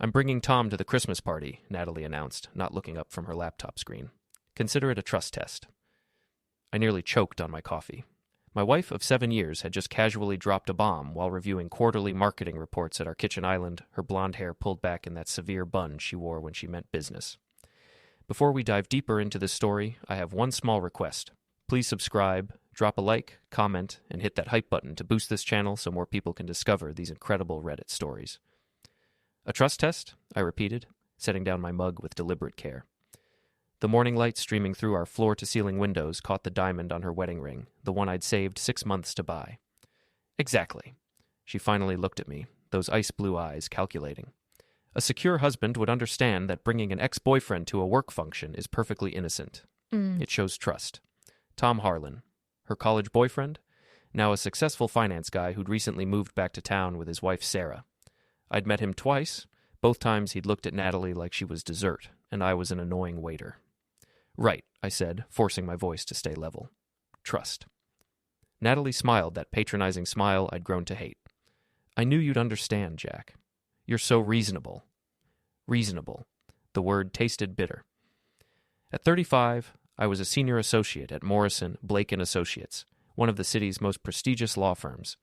I'm bringing Tom to the Christmas party, Natalie announced, not looking up from her laptop screen. Consider it a trust test. I nearly choked on my coffee. My wife of 7 years had just casually dropped a bomb while reviewing quarterly marketing reports at our kitchen island, her blonde hair pulled back in that severe bun she wore when she meant business. Before we dive deeper into this story, I have one small request. Please subscribe, drop a like, comment, and hit that hype button to boost this channel so more people can discover these incredible Reddit stories. A trust test? I repeated, setting down my mug with deliberate care. The morning light streaming through our floor-to-ceiling windows caught the diamond on her wedding ring, the one I'd saved 6 months to buy. Exactly. She finally looked at me, those ice-blue eyes calculating. A secure husband would understand that bringing an ex-boyfriend to a work function is perfectly innocent. It shows trust. Tom Harlan, her college boyfriend, now a successful finance guy who'd recently moved back to town with his wife Sarah. I'd met him twice. Both times he'd looked at Natalie like she was dessert, and I was an annoying waiter. Right, I said, forcing my voice to stay level. Trust. Natalie smiled that patronizing smile I'd grown to hate. I knew you'd understand, Jack. You're so reasonable. Reasonable. The word tasted bitter. At 35, I was a senior associate at Morrison, Blake & Associates, one of the city's most prestigious law firms.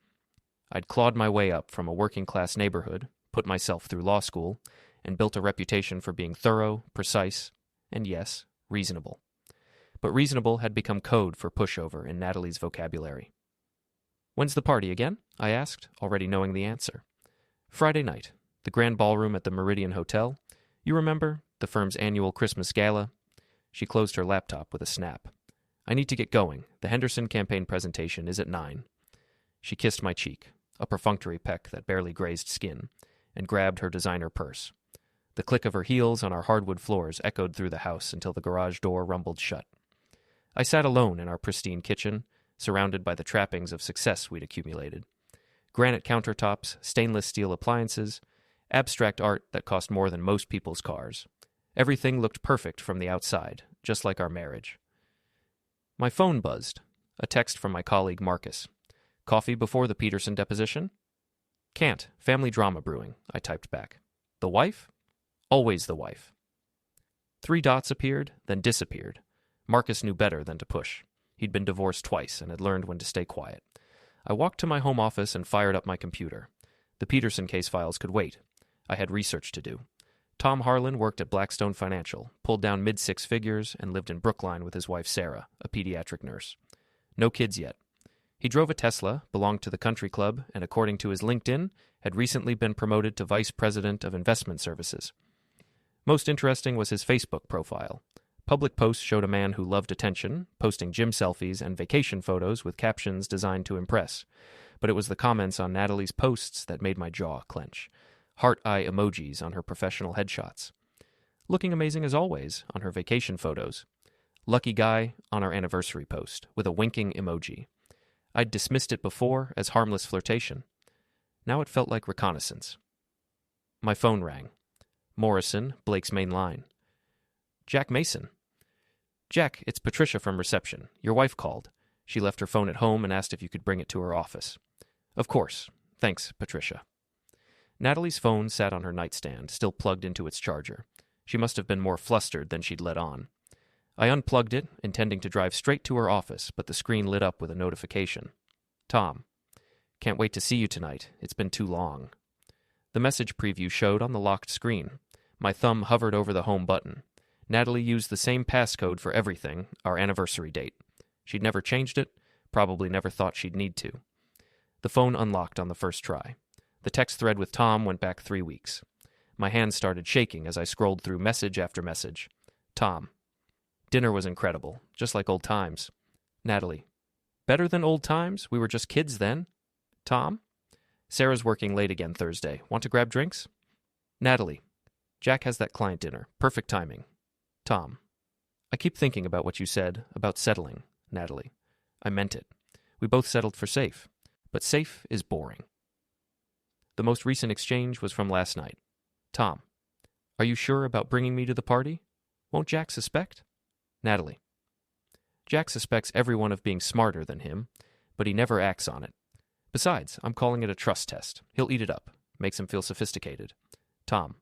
I'd clawed my way up from a working-class neighborhood, put myself through law school, and built a reputation for being thorough, precise, and yes, reasonable. But reasonable had become code for pushover in Natalie's vocabulary. When's the party again? I asked, already knowing the answer. Friday night, the grand ballroom at the Meridian Hotel. You remember, the firm's annual Christmas gala? She closed her laptop with a snap. I need to get going. The Henderson campaign presentation is at 9. She kissed my cheek, a perfunctory peck that barely grazed skin, and grabbed her designer purse. The click of her heels on our hardwood floors echoed through the house until the garage door rumbled shut. I sat alone in our pristine kitchen, surrounded by the trappings of success we'd accumulated. Granite countertops, stainless steel appliances, abstract art that cost more than most people's cars. Everything looked perfect from the outside, just like our marriage. My phone buzzed. A text from my colleague Marcus. Coffee before the Peterson deposition? Can't. Family drama brewing, I typed back. The wife? Always the wife. 3 dots appeared, then disappeared. Marcus knew better than to push. He'd been divorced twice and had learned when to stay quiet. I walked to my home office and fired up my computer. The Peterson case files could wait. I had research to do. Tom Harlan worked at Blackstone Financial, pulled down mid-6 figures, and lived in Brookline with his wife Sarah, a pediatric nurse. No kids yet. He drove a Tesla, belonged to the country club, and according to his LinkedIn, had recently been promoted to Vice President of Investment Services. Most interesting was his Facebook profile. Public posts showed a man who loved attention, posting gym selfies and vacation photos with captions designed to impress. But it was the comments on Natalie's posts that made my jaw clench. Heart-eye emojis on her professional headshots. Looking amazing as always on her vacation photos. Lucky guy on our anniversary post, with a winking emoji. I'd dismissed it before as harmless flirtation. Now it felt like reconnaissance. My phone rang. Morrison, Blake's main line. Jack Mason. Jack, it's Patricia from reception. Your wife called. She left her phone at home and asked if you could bring it to her office. Of course. Thanks, Patricia. Natalie's phone sat on her nightstand, still plugged into its charger. She must have been more flustered than she'd let on. I unplugged it, intending to drive straight to her office, but the screen lit up with a notification. Tom. Can't wait to see you tonight. It's been too long. The message preview showed on the locked screen. My thumb hovered over the home button. Natalie used the same passcode for everything, our anniversary date. She'd never changed it, probably never thought she'd need to. The phone unlocked on the first try. The text thread with Tom went back 3 weeks. My hands started shaking as I scrolled through message after message. Tom. Dinner was incredible, just like old times. Natalie. Better than old times? We were just kids then. Tom. Sarah's working late again Thursday. Want to grab drinks? Natalie. Jack has that client dinner. Perfect timing. Tom. I keep thinking about what you said, about settling, Natalie. I meant it. We both settled for safe. But safe is boring. The most recent exchange was from last night. Tom. Are you sure about bringing me to the party? Won't Jack suspect? Natalie. Jack suspects everyone of being smarter than him, but he never acts on it. Besides, I'm calling it a trust test. He'll eat it up. Makes him feel sophisticated. Tom.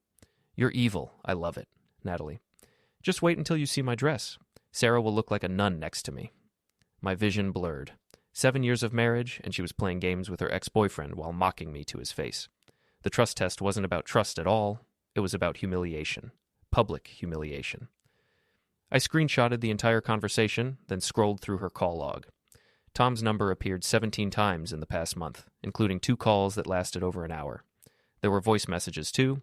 You're evil. I love it. Natalie. Just wait until you see my dress. Sarah will look like a nun next to me. My vision blurred. 7 years of marriage, and she was playing games with her ex-boyfriend while mocking me to his face. The trust test wasn't about trust at all. It was about humiliation. Public humiliation. I screenshotted the entire conversation, then scrolled through her call log. Tom's number appeared 17 times in the past month, including 2 calls that lasted over an hour. There were voice messages, too.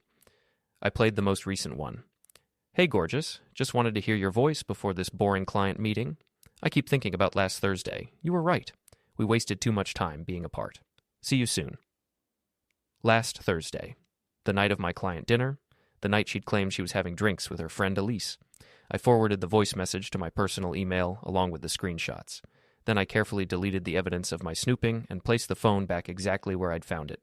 I played the most recent one. Hey, gorgeous. Just wanted to hear your voice before this boring client meeting. I keep thinking about last Thursday. You were right. We wasted too much time being apart. See you soon. Last Thursday. The night of my client dinner. The night she'd claimed she was having drinks with her friend Elise. I forwarded the voice message to my personal email along with the screenshots. Then I carefully deleted the evidence of my snooping and placed the phone back exactly where I'd found it.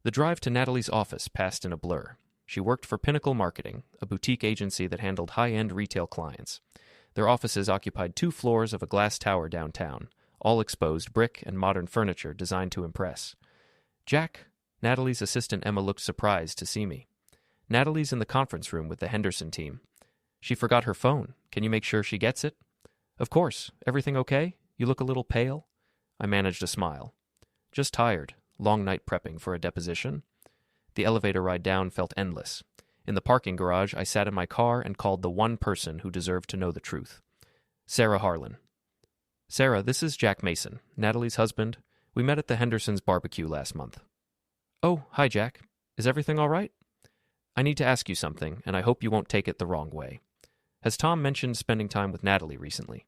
The drive to Natalie's office passed in a blur. She worked for Pinnacle Marketing, a boutique agency that handled high-end retail clients. Their offices occupied 2 floors of a glass tower downtown, all exposed brick and modern furniture designed to impress. Jack, Natalie's assistant Emma looked surprised to see me. Natalie's in the conference room with the Henderson team. She forgot her phone. Can you make sure she gets it? Of course. Everything okay? You look a little pale. I managed a smile. Just tired. Long night prepping for a deposition. The elevator ride down felt endless. In the parking garage, I sat in my car and called the one person who deserved to know the truth. Sarah Harlan. Sarah, this is Jack Mason, Natalie's husband. We met at the Hendersons' barbecue last month. Oh, hi, Jack. Is everything all right? I need to ask you something, and I hope you won't take it the wrong way. Has Tom mentioned spending time with Natalie recently?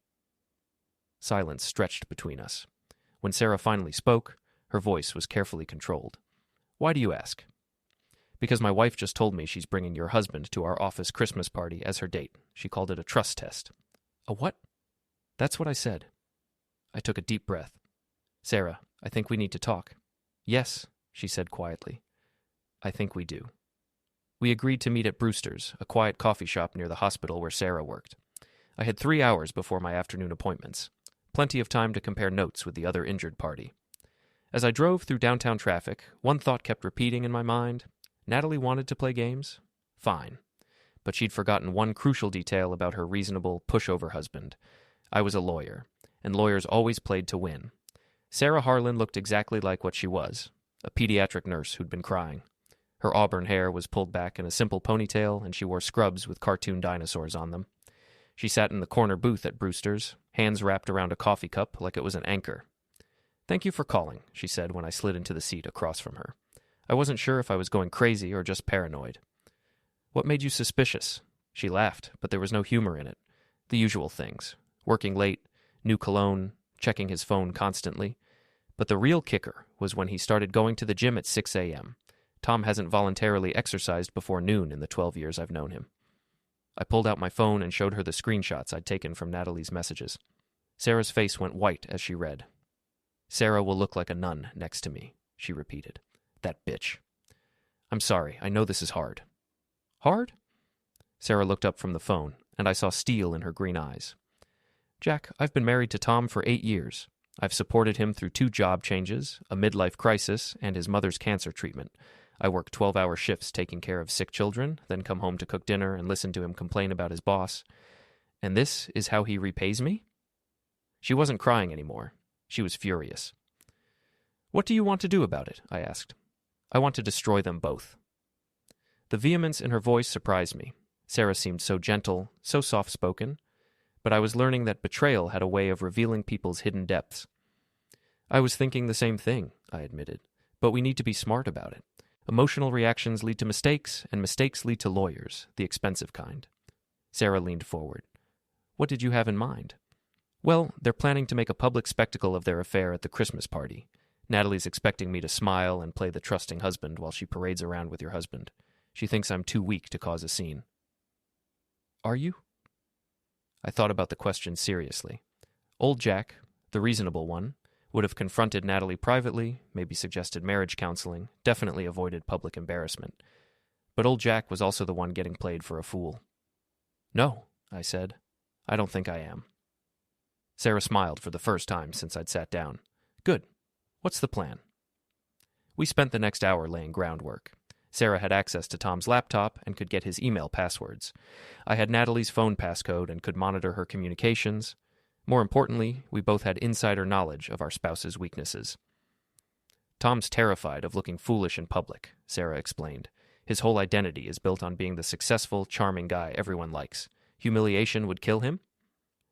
Silence stretched between us. When Sarah finally spoke, her voice was carefully controlled. Why do you ask? Because my wife just told me she's bringing your husband to our office Christmas party as her date. She called it a trust test. A what? That's what I said. I took a deep breath. Sarah, I think we need to talk. Yes, she said quietly. I think we do. We agreed to meet at Brewster's, a quiet coffee shop near the hospital where Sarah worked. I had 3 hours before my afternoon appointments. Plenty of time to compare notes with the other injured party. As I drove through downtown traffic, one thought kept repeating in my mind. Natalie wanted to play games? Fine. But she'd forgotten one crucial detail about her reasonable, pushover husband. I was a lawyer, and lawyers always played to win. Sarah Harlan looked exactly like what she was, a pediatric nurse who'd been crying. Her auburn hair was pulled back in a simple ponytail, and she wore scrubs with cartoon dinosaurs on them. She sat in the corner booth at Brewster's, hands wrapped around a coffee cup like it was an anchor. Thank you for calling, she said when I slid into the seat across from her. I wasn't sure if I was going crazy or just paranoid. What made you suspicious? She laughed, but there was no humor in it. The usual things. Working late, new cologne, checking his phone constantly. But the real kicker was when he started going to the gym at 6 a.m. Tom hasn't voluntarily exercised before noon in the 12 years I've known him. I pulled out my phone and showed her the screenshots I'd taken from Natalie's messages. Sarah's face went white as she read. Sarah will look like a nun next to me, she repeated. That bitch. I'm sorry, I know this is hard. Hard? Sarah looked up from the phone, and I saw steel in her green eyes. Jack, I've been married to Tom for 8 years. I've supported him through 2 job changes, a midlife crisis, and his mother's cancer treatment. I work 12-hour shifts taking care of sick children, then come home to cook dinner and listen to him complain about his boss. And this is how he repays me? She wasn't crying anymore. She was furious. What do you want to do about it? I asked. I want to destroy them both. The vehemence in her voice surprised me. Sarah seemed so gentle, so soft-spoken, but I was learning that betrayal had a way of revealing people's hidden depths. I was thinking the same thing, I admitted, but we need to be smart about it. Emotional reactions lead to mistakes, and mistakes lead to lawyers, the expensive kind. Sarah leaned forward. What did you have in mind? Well, they're planning to make a public spectacle of their affair at the Christmas party. Natalie's expecting me to smile and play the trusting husband while she parades around with your husband. She thinks I'm too weak to cause a scene. Are you? I thought about the question seriously. Old Jack, the reasonable one, would have confronted Natalie privately, maybe suggested marriage counseling, definitely avoided public embarrassment. But old Jack was also the one getting played for a fool. No, I said. I don't think I am. Sarah smiled for the first time since I'd sat down. Good. What's the plan? We spent the next hour laying groundwork. Sarah had access to Tom's laptop and could get his email passwords. I had Natalie's phone passcode and could monitor her communications. More importantly, we both had insider knowledge of our spouse's weaknesses. Tom's terrified of looking foolish in public, Sarah explained. His whole identity is built on being the successful, charming guy everyone likes. Humiliation would kill him?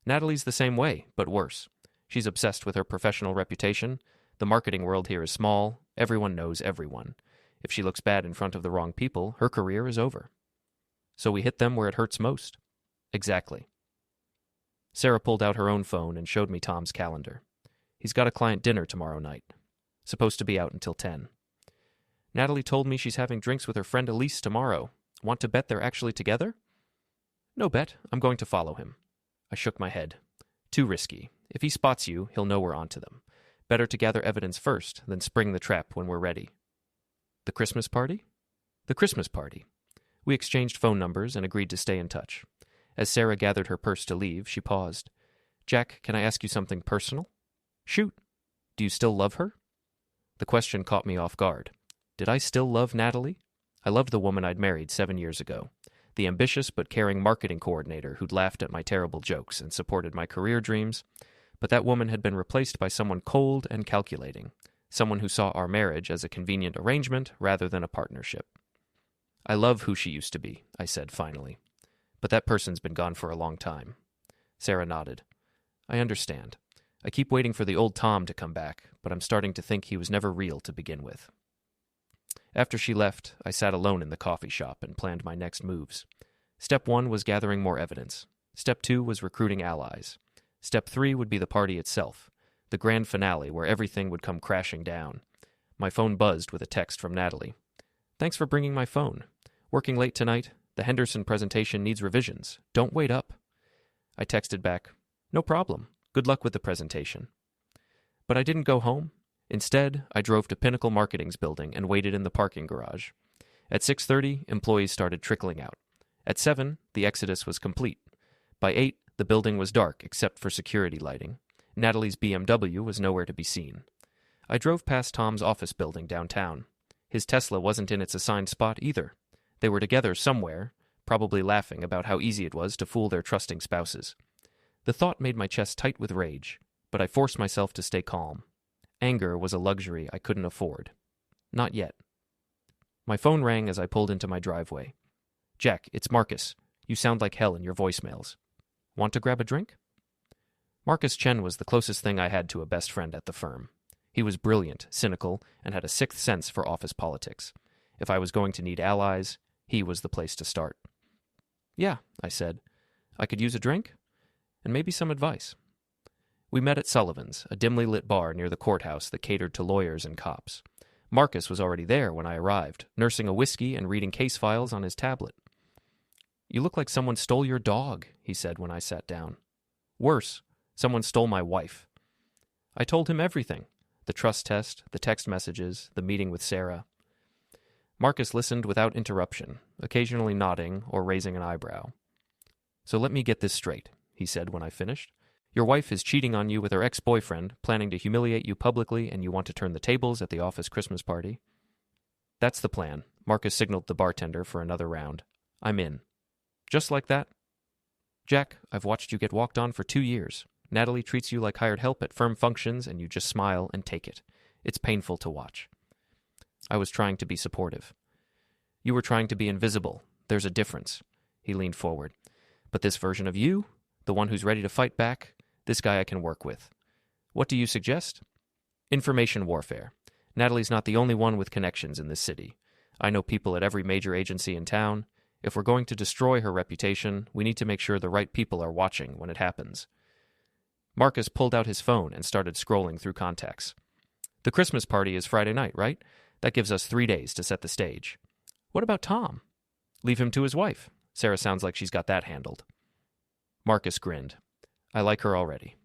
Natalie's the same way, but worse. She's obsessed with her professional reputation. The marketing world here is small. Everyone knows everyone. If she looks bad in front of the wrong people, her career is over. So we hit them where it hurts most. Exactly. Sarah pulled out her own phone and showed me Tom's calendar. He's got a client dinner tomorrow night. Supposed to be out until 10. Natalie told me she's having drinks with her friend Elise tomorrow. Want to bet they're actually together? No bet. I'm going to follow him. I shook my head. Too risky. If he spots you, he'll know we're onto them. Better to gather evidence first, than spring the trap when we're ready. The Christmas party? The Christmas party. We exchanged phone numbers and agreed to stay in touch. As Sarah gathered her purse to leave, she paused. Jack, can I ask you something personal? Shoot. Do you still love her? The question caught me off guard. Did I still love Natalie? I loved the woman I'd married 7 years ago. The ambitious but caring marketing coordinator who'd laughed at my terrible jokes and supported my career dreams. But that woman had been replaced by someone cold and calculating. Someone who saw our marriage as a convenient arrangement rather than a partnership. I love who she used to be, I said finally. But that person's been gone for a long time. Sarah nodded. I understand. I keep waiting for the old Tom to come back, but I'm starting to think he was never real to begin with. After she left, I sat alone in the coffee shop and planned my next moves. Step 1 was gathering more evidence. Step 2 was recruiting allies. Step 3 would be the party itself, the grand finale where everything would come crashing down. My phone buzzed with a text from Natalie. Thanks for bringing my phone. Working late tonight? The Henderson presentation needs revisions. Don't wait up. I texted back, no problem. Good luck with the presentation. But I didn't go home. Instead, I drove to Pinnacle Marketing's building and waited in the parking garage. At 6:30, employees started trickling out. At 7, the exodus was complete. By 8, the building was dark except for security lighting. Natalie's BMW was nowhere to be seen. I drove past Tom's office building downtown. His Tesla wasn't in its assigned spot either. They were together somewhere, probably laughing about how easy it was to fool their trusting spouses. The thought made my chest tight with rage, but I forced myself to stay calm. Anger was a luxury I couldn't afford. Not yet. My phone rang as I pulled into my driveway. Jack, it's Marcus. You sound like hell in your voicemails. Want to grab a drink? Marcus Chen was the closest thing I had to a best friend at the firm. He was brilliant, cynical, and had a sixth sense for office politics. If I was going to need allies, he was the place to start. Yeah, I said. I could use a drink? And maybe some advice. We met at Sullivan's, a dimly lit bar near the courthouse that catered to lawyers and cops. Marcus was already there when I arrived, nursing a whiskey and reading case files on his tablet. You look like someone stole your dog, he said when I sat down. Worse, someone stole my wife. I told him everything. The trust test, the text messages, the meeting with Sarah. Marcus listened without interruption, occasionally nodding or raising an eyebrow. So let me get this straight, he said when I finished. Your wife is cheating on you with her ex-boyfriend, planning to humiliate you publicly, and you want to turn the tables at the office Christmas party? That's the plan. Marcus signaled the bartender for another round. I'm in. Just like that? Jack, I've watched you get walked on for 2 years. Natalie treats you like hired help at firm functions, and you just smile and take it. It's painful to watch. I was trying to be supportive. You were trying to be invisible. There's a difference. He leaned forward. But this version of you, the one who's ready to fight back, this guy I can work with. What do you suggest? Information warfare. Natalie's not the only one with connections in this city. I know people at every major agency in town. If we're going to destroy her reputation, we need to make sure the right people are watching when it happens. Marcus pulled out his phone and started scrolling through contacts. The Christmas party is Friday night, right? That gives us 3 days to set the stage. What about Tom? Leave him to his wife. Sarah sounds like she's got that handled. Marcus grinned. I like her already.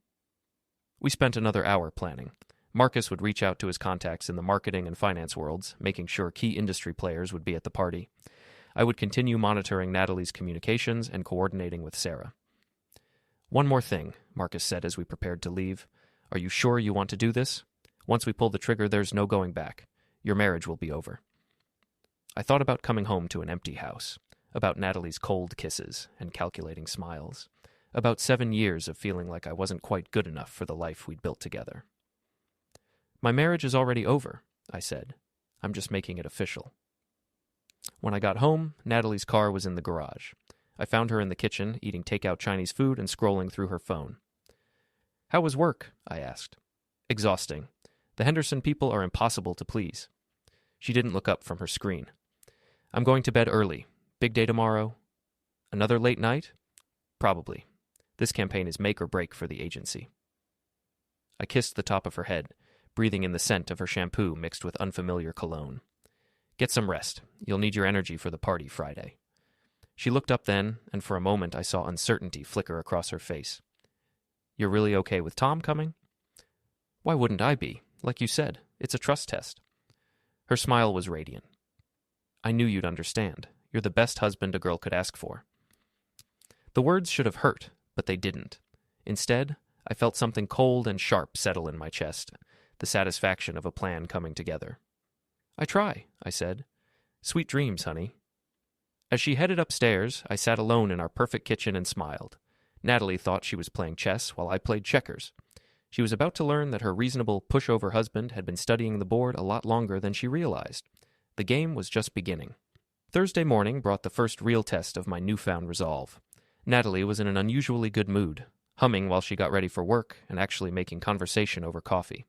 We spent another hour planning. Marcus would reach out to his contacts in the marketing and finance worlds, making sure key industry players would be at the party. I would continue monitoring Natalie's communications and coordinating with Sarah. One more thing, Marcus said as we prepared to leave. Are you sure you want to do this? Once we pull the trigger, there's no going back. Your marriage will be over. I thought about coming home to an empty house, about Natalie's cold kisses and calculating smiles, about 7 years of feeling like I wasn't quite good enough for the life we'd built together. "My marriage is already over," I said. "I'm just making it official." When I got home, Natalie's car was in the garage. I found her in the kitchen, eating takeout Chinese food and scrolling through her phone. "How was work?" I asked. "Exhausting. The Henderson people are impossible to please." She didn't look up from her screen. "I'm going to bed early. Big day tomorrow." "Another late night?" "Probably. This campaign is make or break for the agency." I kissed the top of her head, breathing in the scent of her shampoo mixed with unfamiliar cologne. "Get some rest. You'll need your energy for the party Friday." She looked up then, and for a moment I saw uncertainty flicker across her face. "You're really okay with Tom coming?" "Why wouldn't I be? Like you said, it's a trust test." Her smile was radiant. "I knew you'd understand. You're the best husband a girl could ask for." The words should have hurt, but they didn't. Instead, I felt something cold and sharp settle in my chest, the satisfaction of a plan coming together. "I try," I said. "Sweet dreams, honey." As she headed upstairs, I sat alone in our perfect kitchen and smiled. Natalie thought she was playing chess while I played checkers. She was about to learn that her reasonable pushover husband had been studying the board a lot longer than she realized. The game was just beginning. Thursday morning brought the first real test of my newfound resolve. Natalie was in an unusually good mood, humming while she got ready for work and actually making conversation over coffee.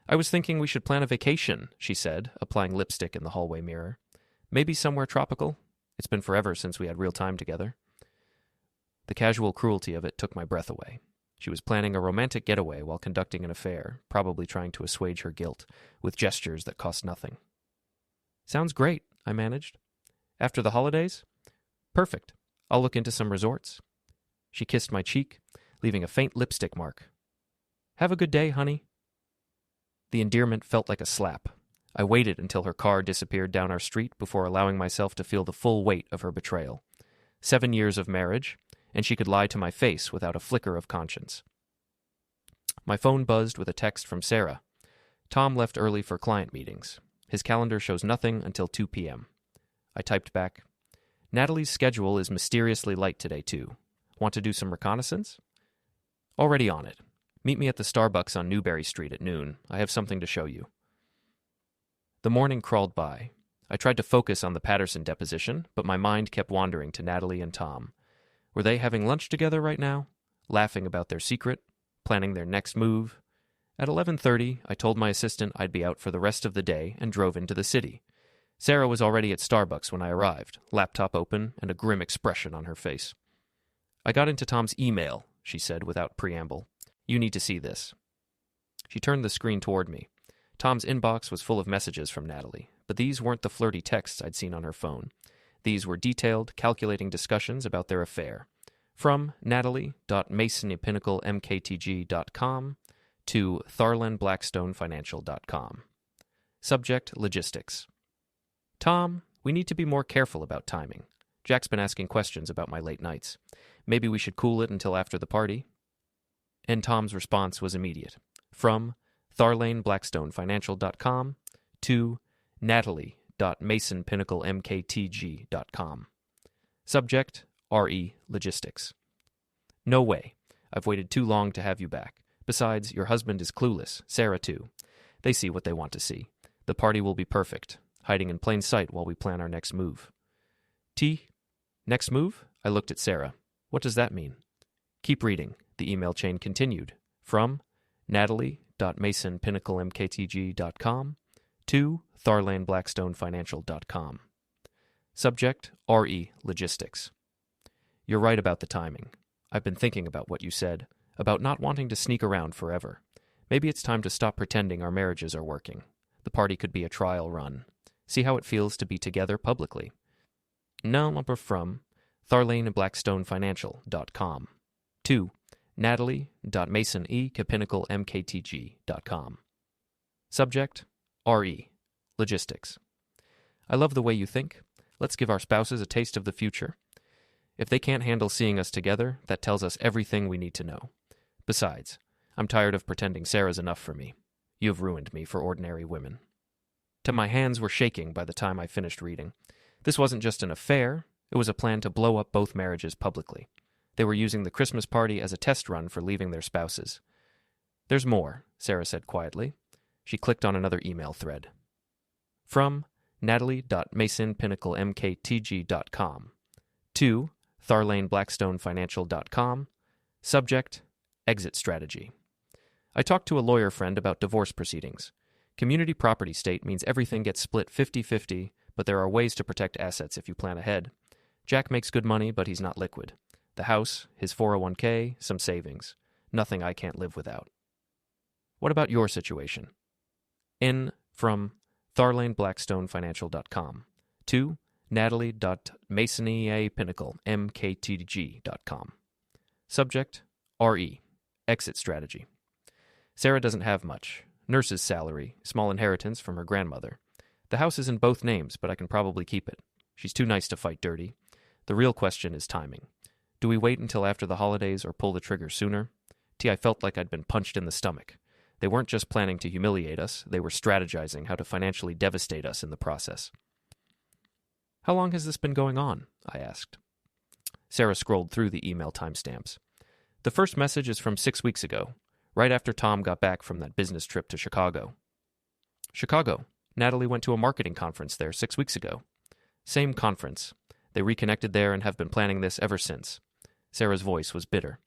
"I was thinking we should plan a vacation," she said, applying lipstick in the hallway mirror. "Maybe somewhere tropical. It's been forever since we had real time together." The casual cruelty of it took my breath away. She was planning a romantic getaway while conducting an affair, probably trying to assuage her guilt, with gestures that cost nothing. "Sounds great," I managed. "After the holidays?" "Perfect. I'll look into some resorts." She kissed my cheek, leaving a faint lipstick mark. "Have a good day, honey." The endearment felt like a slap. I waited until her car disappeared down our street before allowing myself to feel the full weight of her betrayal. 7 years of marriage, and she could lie to my face without a flicker of conscience. My phone buzzed with a text from Sarah. "Tom left early for client meetings. His calendar shows nothing until 2 p.m. I typed back, "Natalie's schedule is mysteriously light today, too. Want to do some reconnaissance?" "Already on it. Meet me at the Starbucks on Newberry Street at noon. I have something to show you." The morning crawled by. I tried to focus on the Patterson deposition, but my mind kept wandering to Natalie and Tom. Were they having lunch together right now? Laughing about their secret? Planning their next move? At 11:30, I told my assistant I'd be out for the rest of the day and drove into the city. Sarah was already at Starbucks when I arrived, laptop open and a grim expression on her face. "I got into Tom's email," she said without preamble. "You need to see this." She turned the screen toward me. Tom's inbox was full of messages from Natalie, but these weren't the flirty texts I'd seen on her phone. These were detailed, calculating discussions about their affair. From natalie.masonypinnaclemktg.com to tharlanblackstonefinancial.com. Subject, logistics. "Tom, we need to be more careful about timing. Jack's been asking questions about my late nights. Maybe we should cool it until after the party." And Tom's response was immediate. From tharlaneblackstonefinancial.com to natalie.masonpinnaclemktg.com. Subject, RE Logistics. "No way. I've waited too long to have you back. Besides, your husband is clueless, Sarah too. They see what they want to see. The party will be perfect, hiding in plain sight while we plan our next move." Next move? I looked at Sarah. "What does that mean?" "Keep reading." The email chain continued. From natalie.masonpinnaclemktg.com to tharlaneblackstonefinancial.com. Subject, RE Logistics. "You're right about the timing. I've been thinking about what you said, about not wanting to sneak around forever. Maybe it's time to stop pretending our marriages are working. The party could be a trial run. See how it feels to be together publicly." Number from tharlaneblackstonefinancial.com to natalie.masonpinnaclemktg.com. Subject, RE Logistics. "I love the way you think. Let's give our spouses a taste of the future. If they can't handle seeing us together, that tells us everything we need to know. Besides, I'm tired of pretending Sarah's enough for me. You have ruined me for ordinary women." My hands were shaking by the time I finished reading. This wasn't just an affair, it was a plan to blow up both marriages publicly. They were using the Christmas party as a test run for leaving their spouses. "There's more," Sarah said quietly. She clicked on another email thread. From natalie.masonpinnaclemktg.com to tharlaneblackstonefinancial.com. Subject, exit strategy. I talked to a lawyer friend about divorce proceedings. Community property state means everything gets split 50-50, but there are ways to protect assets if you plan ahead. Jack makes good money, but he's not liquid. The house, his 401k, some savings. Nothing I can't live without. What about your situation? In from tharlaneblackstonefinancial.com to natalie.masonpinnaclemktg.com. Subject, RE, exit strategy. Sarah doesn't have much. Nurse's salary, small inheritance from her grandmother. The house is in both names, but I can probably keep it. She's too nice to fight dirty. The real question is timing. Do we wait until after the holidays or pull the trigger sooner? I felt like I'd been punched in the stomach. They weren't just planning to humiliate us, they were strategizing how to financially devastate us in the process. How long has this been going on? I asked. Sarah scrolled through the email timestamps. The first message is from 6 weeks ago, right after Tom got back from that business trip to Chicago. Chicago. Natalie went to a marketing conference there 6 weeks ago. Same conference. They reconnected there and have been planning this ever since. Sarah's voice was bitter.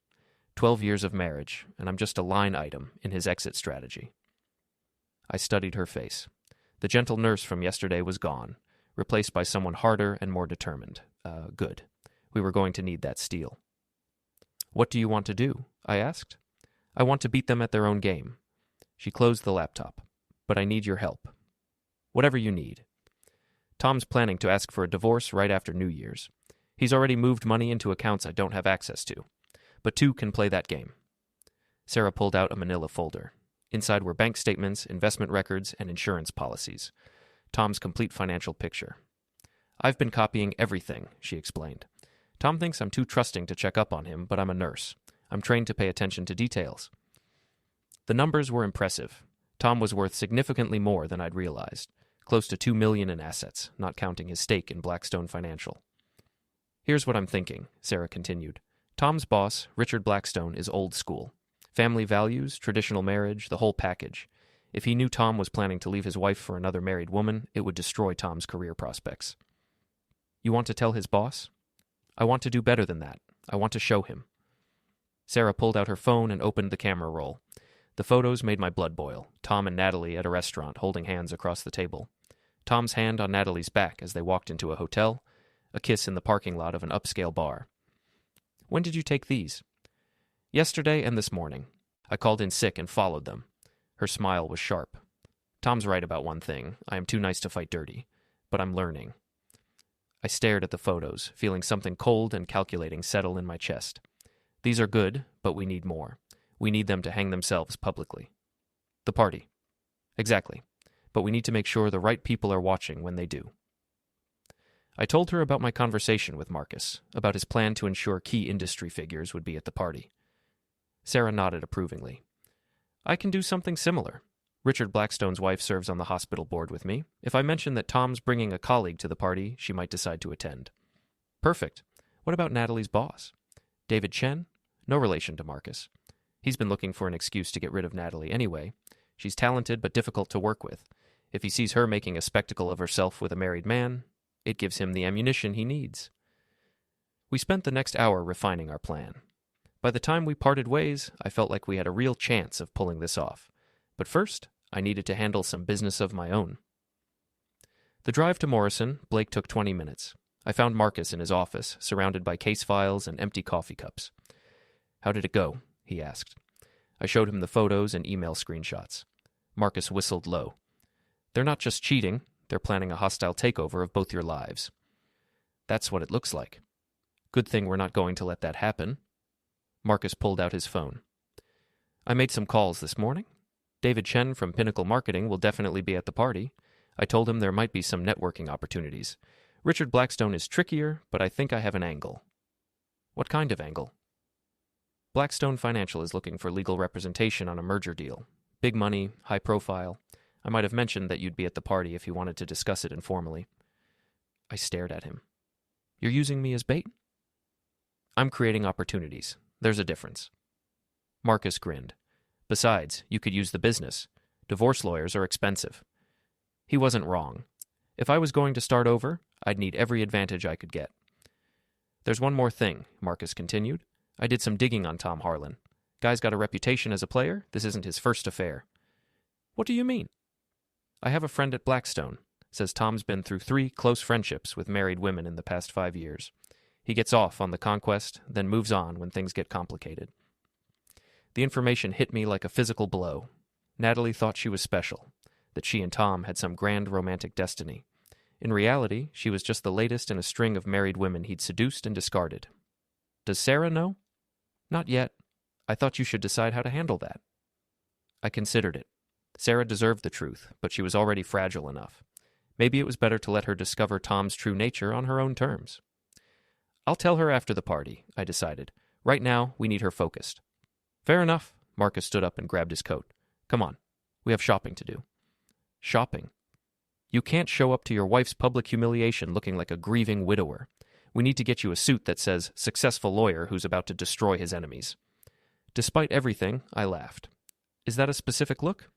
12 years of marriage, and I'm just a line item in his exit strategy. I studied her face. The gentle nurse from yesterday was gone, replaced by someone harder and more determined. Good. We were going to need that steel. What do you want to do? I asked. I want to beat them at their own game. She closed the laptop. But I need your help. Whatever you need. Tom's planning to ask for a divorce right after New Year's. He's already moved money into accounts I don't have access to. But two can play that game. Sarah pulled out a manila folder. Inside were bank statements, investment records, and insurance policies. Tom's complete financial picture. I've been copying everything, she explained. Tom thinks I'm too trusting to check up on him, but I'm a nurse. I'm trained to pay attention to details. The numbers were impressive. Tom was worth significantly more than I'd realized. Close to $2 million in assets, not counting his stake in Blackstone Financial. Here's what I'm thinking, Sarah continued. Tom's boss, Richard Blackstone, is old school. Family values, traditional marriage, the whole package. If he knew Tom was planning to leave his wife for another married woman, it would destroy Tom's career prospects. You want to tell his boss? I want to do better than that. I want to show him. Sarah pulled out her phone and opened the camera roll. The photos made my blood boil. Tom and Natalie at a restaurant holding hands across the table. Tom's hand on Natalie's back as they walked into a hotel. A kiss in the parking lot of an upscale bar. When did you take these? Yesterday and this morning. I called in sick and followed them. Her smile was sharp. Tom's right about one thing. I am too nice to fight dirty. But I'm learning. I stared at the photos, feeling something cold and calculating settle in my chest. These are good, but we need more. We need them to hang themselves publicly. The party. Exactly. But we need to make sure the right people are watching when they do. I told her about my conversation with Marcus, about his plan to ensure key industry figures would be at the party. Sarah nodded approvingly. I can do something similar. Richard Blackstone's wife serves on the hospital board with me. If I mention that Tom's bringing a colleague to the party, she might decide to attend. Perfect. What about Natalie's boss? David Chen? No relation to Marcus. He's been looking for an excuse to get rid of Natalie anyway. She's talented but difficult to work with. If he sees her making a spectacle of herself with a married man, it gives him the ammunition he needs. We spent the next hour refining our plan. By the time we parted ways, I felt like we had a real chance of pulling this off. But first, I needed to handle some business of my own. The drive to Morrison, Blake took 20 minutes. I found Marcus in his office, surrounded by case files and empty coffee cups. How did it go? He asked. I showed him the photos and email screenshots. Marcus whistled low. They're not just cheating, they're planning a hostile takeover of both your lives. That's what it looks like. Good thing we're not going to let that happen. Marcus pulled out his phone. I made some calls this morning. David Chen from Pinnacle Marketing will definitely be at the party. I told him there might be some networking opportunities. Richard Blackstone is trickier, but I think I have an angle. What kind of angle? Blackstone Financial is looking for legal representation on a merger deal. Big money, high profile. I might have mentioned that you'd be at the party if you wanted to discuss it informally. I stared at him. You're using me as bait? I'm creating opportunities. There's a difference. Marcus grinned. Besides, you could use the business. Divorce lawyers are expensive. He wasn't wrong. If I was going to start over, I'd need every advantage I could get. There's one more thing, Marcus continued. I did some digging on Tom Harlan. Guy's got a reputation as a player. This isn't his first affair. What do you mean? I have a friend at Blackstone. Says Tom's been through 3 close friendships with married women in the past 5 years. He gets off on the conquest, then moves on when things get complicated. The information hit me like a physical blow. Natalie thought she was special, that she and Tom had some grand romantic destiny. In reality, she was just the latest in a string of married women he'd seduced and discarded. Does Sarah know? Not yet. I thought you should decide how to handle that. I considered it. Sarah deserved the truth, but she was already fragile enough. Maybe it was better to let her discover Tom's true nature on her own terms. I'll tell her after the party, I decided. Right now, we need her focused. Fair enough. Marcus stood up and grabbed his coat. Come on. We have shopping to do. Shopping? You can't show up to your wife's public humiliation looking like a grieving widower. We need to get you a suit that says, successful lawyer who's about to destroy his enemies. Despite everything, I laughed. Is that a specific look?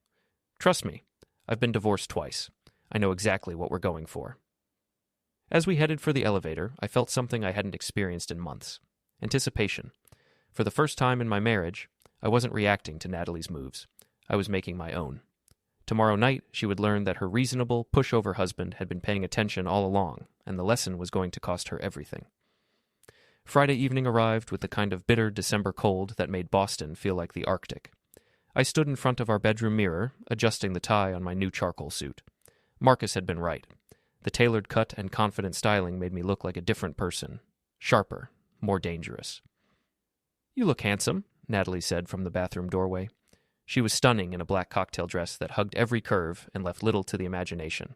Trust me, I've been divorced twice. I know exactly what we're going for. As we headed for the elevator, I felt something I hadn't experienced in months. Anticipation. For the first time in my marriage, I wasn't reacting to Natalie's moves. I was making my own. Tomorrow night, she would learn that her reasonable, pushover husband had been paying attention all along, and the lesson was going to cost her everything. Friday evening arrived with the kind of bitter December cold that made Boston feel like the Arctic. I stood in front of our bedroom mirror, adjusting the tie on my new charcoal suit. Marcus had been right. The tailored cut and confident styling made me look like a different person. Sharper, more dangerous. You look handsome, Natalie said from the bathroom doorway. She was stunning in a black cocktail dress that hugged every curve and left little to the imagination.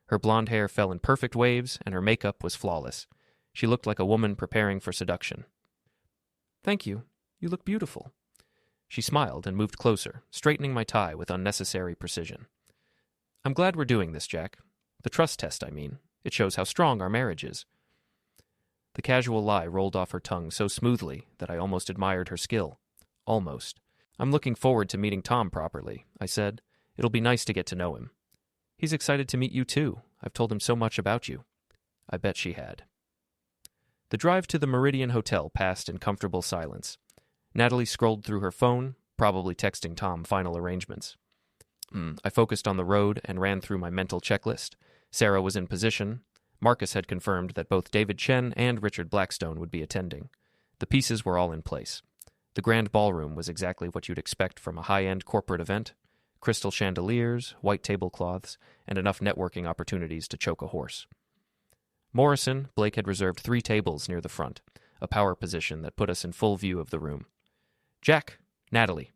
Her blonde hair fell in perfect waves, and her makeup was flawless. She looked like a woman preparing for seduction. Thank you. You look beautiful. She smiled and moved closer, straightening my tie with unnecessary precision. I'm glad we're doing this, Jack. The trust test, I mean. It shows how strong our marriage is. The casual lie rolled off her tongue so smoothly that I almost admired her skill. Almost. I'm looking forward to meeting Tom properly, I said. It'll be nice to get to know him. He's excited to meet you, too. I've told him so much about you. I bet she had. The drive to the Meridian Hotel passed in comfortable silence. Natalie scrolled through her phone, probably texting Tom final arrangements. I focused on the road and ran through my mental checklist. Sarah was in position. Marcus had confirmed that both David Chen and Richard Blackstone would be attending. The pieces were all in place. The grand ballroom was exactly what you'd expect from a high-end corporate event. Crystal chandeliers, white tablecloths, and enough networking opportunities to choke a horse. Morrison, Blake had reserved 3 tables near the front, a power position that put us in full view of the room. Jack, Natalie.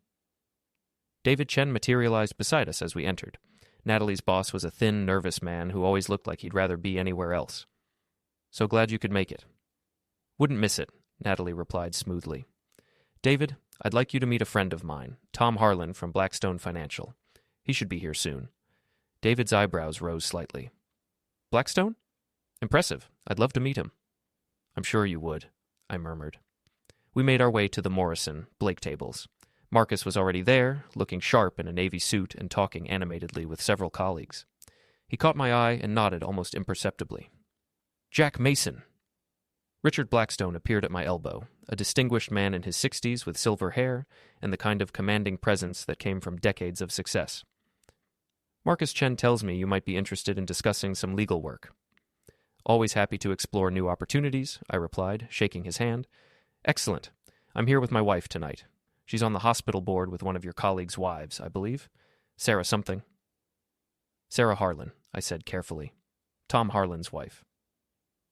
David Chen materialized beside us as we entered. Natalie's boss was a thin, nervous man who always looked like he'd rather be anywhere else. So glad you could make it. Wouldn't miss it, Natalie replied smoothly. David, I'd like you to meet a friend of mine, Tom Harlan from Blackstone Financial. He should be here soon. David's eyebrows rose slightly. Blackstone? Impressive. I'd love to meet him. I'm sure you would, I murmured. We made our way to the Morrison, Blake tables. Marcus was already there, looking sharp in a navy suit and talking animatedly with several colleagues. He caught my eye and nodded almost imperceptibly. Jack Mason! Richard Blackstone appeared at my elbow, a distinguished man in his 60s with silver hair and the kind of commanding presence that came from decades of success. Marcus Chen tells me you might be interested in discussing some legal work. Always happy to explore new opportunities, I replied, shaking his hand. Excellent. I'm here with my wife tonight. She's on the hospital board with one of your colleagues' wives, I believe. Sarah something. Sarah Harlan, I said carefully. Tom Harlan's wife.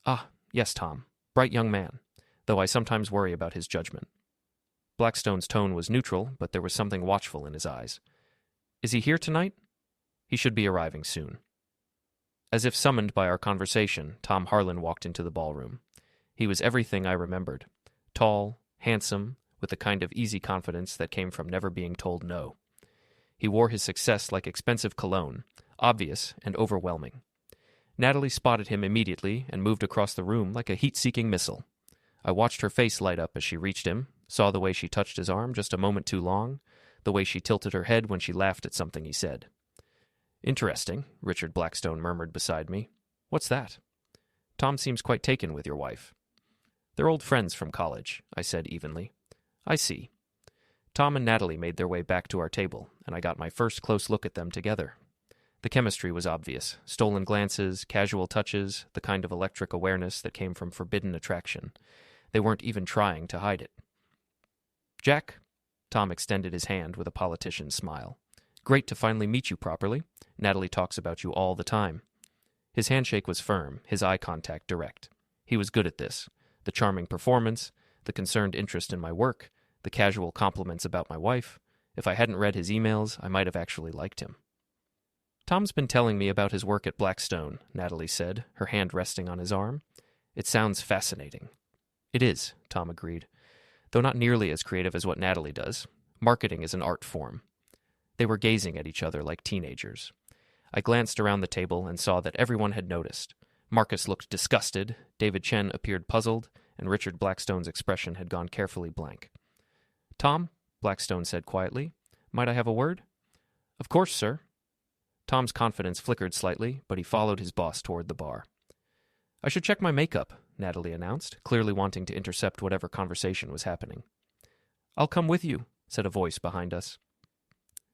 Ah, yes, Tom. Bright young man, though I sometimes worry about his judgment. Blackstone's tone was neutral, but there was something watchful in his eyes. Is he here tonight? He should be arriving soon. As if summoned by our conversation, Tom Harlan walked into the ballroom. He was everything I remembered. Tall, handsome, with the kind of easy confidence that came from never being told no. He wore his success like expensive cologne, obvious and overwhelming. Natalie spotted him immediately and moved across the room like a heat-seeking missile. I watched her face light up as she reached him, saw the way she touched his arm just a moment too long, the way she tilted her head when she laughed at something he said. "Interesting," Richard Blackstone murmured beside me. "What's that?" "Tom seems quite taken with your wife." "They're old friends from college," I said evenly. "I see." Tom and Natalie made their way back to our table, and I got my first close look at them together. The chemistry was obvious. Stolen glances, casual touches, the kind of electric awareness that came from forbidden attraction. They weren't even trying to hide it. "Jack," Tom extended his hand with a politician's smile. "Great to finally meet you properly. Natalie talks about you all the time." His handshake was firm, his eye contact direct. He was good at this. The charming performance, the concerned interest in my work, the casual compliments about my wife. If I hadn't read his emails, I might have actually liked him. "Tom's been telling me about his work at Blackstone," Natalie said, her hand resting on his arm. "It sounds fascinating." "It is," Tom agreed, though not nearly as creative as what Natalie does. Marketing is an art form. They were gazing at each other like teenagers. I glanced around the table and saw that everyone had noticed. Marcus looked disgusted, David Chen appeared puzzled, and Richard Blackstone's expression had gone carefully blank. "Tom," Blackstone said quietly, "might I have a word?" "Of course, sir." Tom's confidence flickered slightly, but he followed his boss toward the bar. "I should check my makeup," Natalie announced, clearly wanting to intercept whatever conversation was happening. "I'll come with you," said a voice behind us.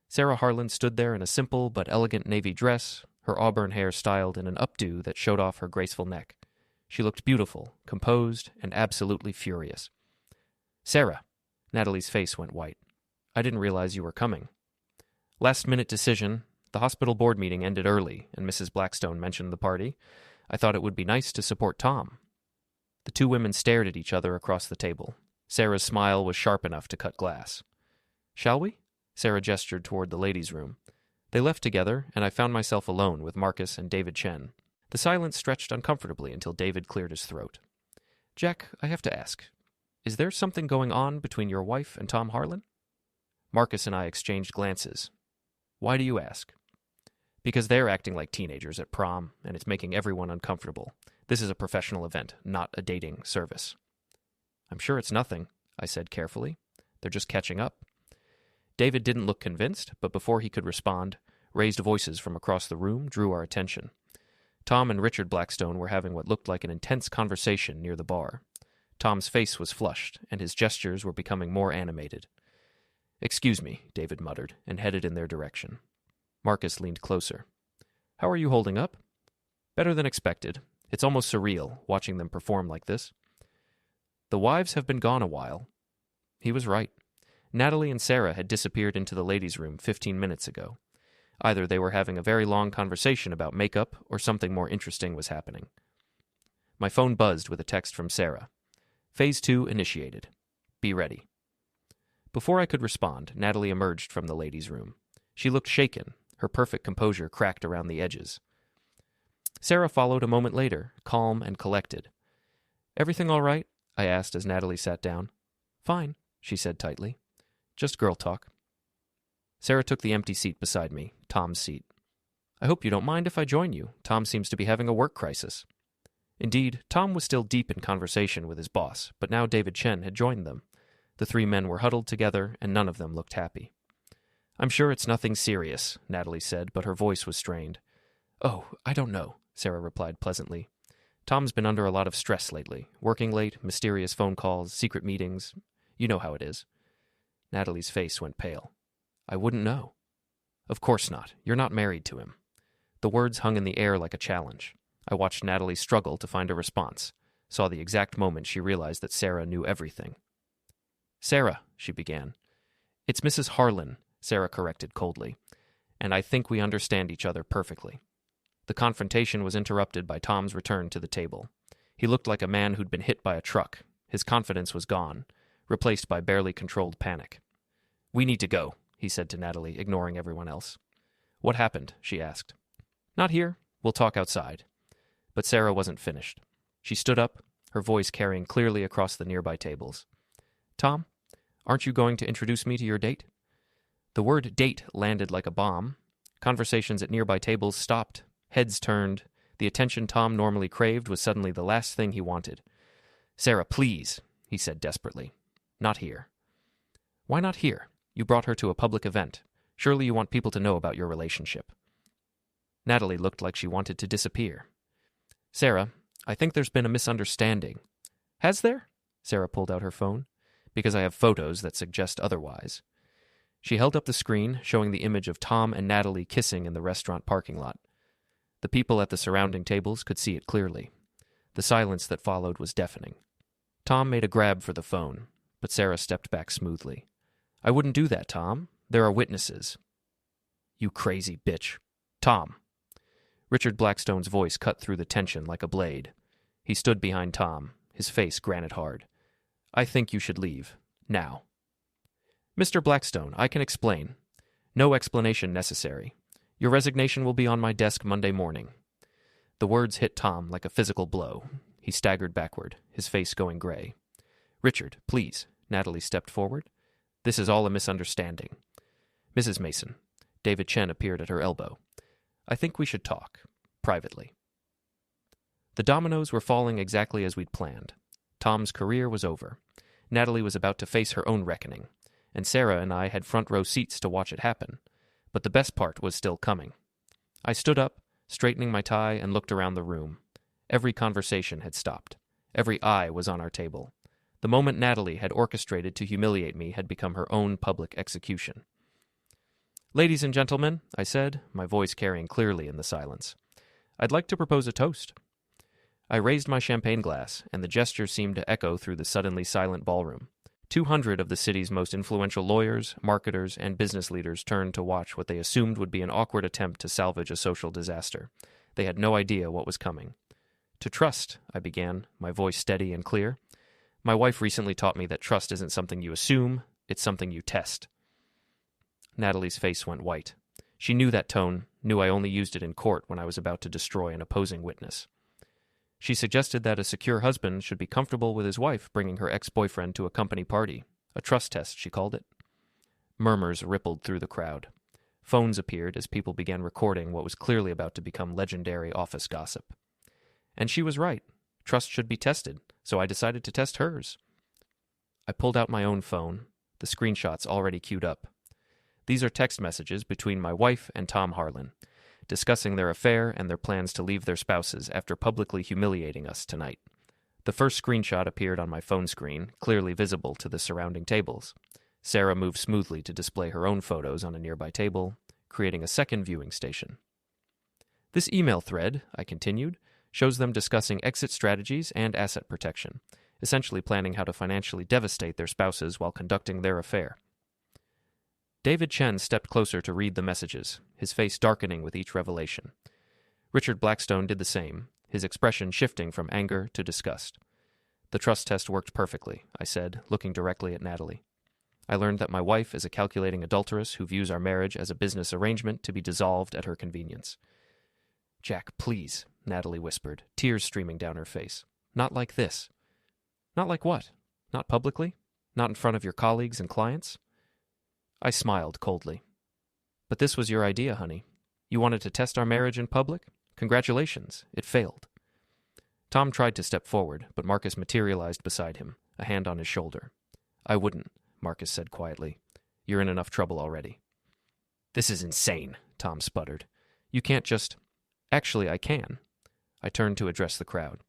Sarah Harlan stood there in a simple but elegant navy dress, her auburn hair styled in an updo that showed off her graceful neck. She looked beautiful, composed, and absolutely furious. "Sarah," Natalie's face went white. "I didn't realize you were coming." "Last-minute decision. The hospital board meeting ended early, and Mrs. Blackstone mentioned the party. I thought it would be nice to support Tom." The two women stared at each other across the table. Sarah's smile was sharp enough to cut glass. "Shall we?" Sarah gestured toward the ladies' room. They left together, and I found myself alone with Marcus and David Chen. The silence stretched uncomfortably until David cleared his throat. "Jack, I have to ask, is there something going on between your wife and Tom Harlan?" Marcus and I exchanged glances. "Why do you ask?" "Because they're acting like teenagers at prom, and it's making everyone uncomfortable. This is a professional event, not a dating service." "I'm sure it's nothing," I said carefully. "They're just catching up." David didn't look convinced, but before he could respond, raised voices from across the room drew our attention. Tom and Richard Blackstone were having what looked like an intense conversation near the bar. Tom's face was flushed, and his gestures were becoming more animated. "Excuse me," David muttered, and headed in their direction. Marcus leaned closer. "How are you holding up?" "Better than expected. It's almost surreal, watching them perform like this." "The wives have been gone a while." He was right. Natalie and Sarah had disappeared into the ladies' room 15 minutes ago. Either they were having a very long conversation about makeup, or something more interesting was happening. My phone buzzed with a text from Sarah. "Phase 2 initiated. Be ready." Before I could respond, Natalie emerged from the ladies' room. She looked shaken, her perfect composure cracked around the edges. Sarah followed a moment later, calm and collected. "Everything all right?" I asked as Natalie sat down. "Fine," she said tightly. "Just girl talk." Sarah took the empty seat beside me, Tom's seat. "I hope you don't mind if I join you. Tom seems to be having a work crisis." Indeed, Tom was still deep in conversation with his boss, but now David Chen had joined them. The three men were huddled together, and none of them looked happy. "I'm sure it's nothing serious," Natalie said, but her voice was strained. "Oh, I don't know," Sarah replied pleasantly. "Tom's been under a lot of stress lately. Working late, mysterious phone calls, secret meetings. You know how it is." Natalie's face went pale. "I wouldn't know." "Of course not. You're not married to him." The words hung in the air like a challenge. I watched Natalie struggle to find a response, saw the exact moment she realized that Sarah knew everything. "Sarah," she began. "It's Mrs. Harlan," Sarah corrected coldly, "and I think we understand each other perfectly." The confrontation was interrupted by Tom's return to the table. He looked like a man who'd been hit by a truck. His confidence was gone, replaced by barely controlled panic. "We need to go," he said to Natalie, ignoring everyone else. "What happened?" she asked. "Not here. We'll talk outside." But Sarah wasn't finished. She stood up, her voice carrying clearly across the nearby tables. "Tom, aren't you going to introduce me to your date?" The word date landed like a bomb. Conversations at nearby tables stopped. Heads turned. The attention Tom normally craved was suddenly the last thing he wanted. "Sarah, please," he said desperately. "Not here." "Why not here? You brought her to a public event. Surely you want people to know about your relationship." Natalie looked like she wanted to disappear. "Sarah, I think there's been a misunderstanding." "Has there?" Sarah pulled out her phone. "Because I have photos that suggest otherwise." She held up the screen, showing the image of Tom and Natalie kissing in the restaurant parking lot. The people at the surrounding tables could see it clearly. The silence that followed was deafening. Tom made a grab for the phone, but Sarah stepped back smoothly. "I wouldn't do that, Tom. There are witnesses." "You crazy bitch. Tom." Richard Blackstone's voice cut through the tension like a blade. He stood behind Tom, his face granite hard. "I think you should leave. Now." "Mr. Blackstone, I can explain." "No explanation necessary. Your resignation will be on my desk Monday morning." The words hit Tom like a physical blow. He staggered backward, his face going gray. "Richard, please." Natalie stepped forward. "This is all a misunderstanding." "Mrs. Mason." David Chen appeared at her elbow. "I think we should talk. Privately." The dominoes were falling exactly as we'd planned. Tom's career was over. Natalie was about to face her own reckoning, and Sarah and I had front-row seats to watch it happen. But the best part was still coming. I stood up, straightening my tie, and looked around the room. Every conversation had stopped. Every eye was on our table. The moment Natalie had orchestrated to humiliate me had become her own public execution. "Ladies and gentlemen," I said, my voice carrying clearly in the silence, "I'd like to propose a toast." I raised my champagne glass, and the gesture seemed to echo through the suddenly silent ballroom. 200 of the city's most influential lawyers, marketers, and business leaders turned to watch what they assumed would be an awkward attempt to salvage a social disaster. They had no idea what was coming. "To trust," I began, my voice steady and clear. "My wife recently taught me that trust isn't something you assume, it's something you test." Natalie's face went white. She knew that tone, knew I only used it in court when I was about to destroy an opposing witness. She suggested that a secure husband should be comfortable with his wife bringing her ex-boyfriend to a company party. A trust test, she called it. Murmurs rippled through the crowd. Phones appeared as people began recording what was clearly about to become legendary office gossip. And she was right. Trust should be tested, so I decided to test hers. I pulled out my own phone, the screenshots already queued up. These are text messages between my wife and Tom Harlan, discussing their affair and their plans to leave their spouses after publicly humiliating us tonight. The first screenshot appeared on my phone screen, clearly visible to the surrounding tables. Sarah moved smoothly to display her own photos on a nearby table, creating a second viewing station. "This email thread," I continued, "shows them discussing exit strategies and asset protection, essentially planning how to financially devastate their spouses while conducting their affair." David Chen stepped closer to read the messages, his face darkening with each revelation. Richard Blackstone did the same, his expression shifting from anger to disgust. "The trust test worked perfectly," I said, looking directly at Natalie. "I learned that my wife is a calculating adulteress who views our marriage as a business arrangement to be dissolved at her convenience." "Jack, please," Natalie whispered, tears streaming down her face. "Not like this." "Not like what? Not publicly? Not in front of your colleagues and clients?" I smiled coldly. "But this was your idea, honey. You wanted to test our marriage in public? Congratulations, it failed." Tom tried to step forward, but Marcus materialized beside him, a hand on his shoulder. "I wouldn't," Marcus said quietly. "You're in enough trouble already." "This is insane," Tom sputtered. "You can't just—" "Actually, I can." I turned to address the crowd.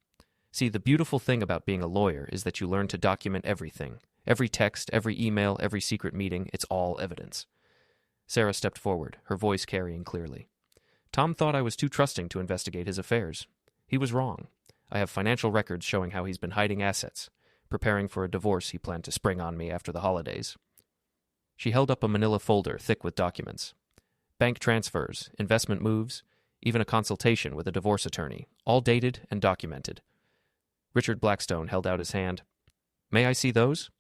"See, the beautiful thing about being a lawyer is that you learn to document everything. Every text, every email, every secret meeting, it's all evidence." Sarah stepped forward, her voice carrying clearly. "Tom thought I was too trusting to investigate his affairs. He was wrong. I have financial records showing how he's been hiding assets, preparing for a divorce he planned to spring on me after the holidays." She held up a manila folder thick with documents. Bank transfers, investment moves, even a consultation with a divorce attorney, all dated and documented. Richard Blackstone held out his hand. "May I see those?"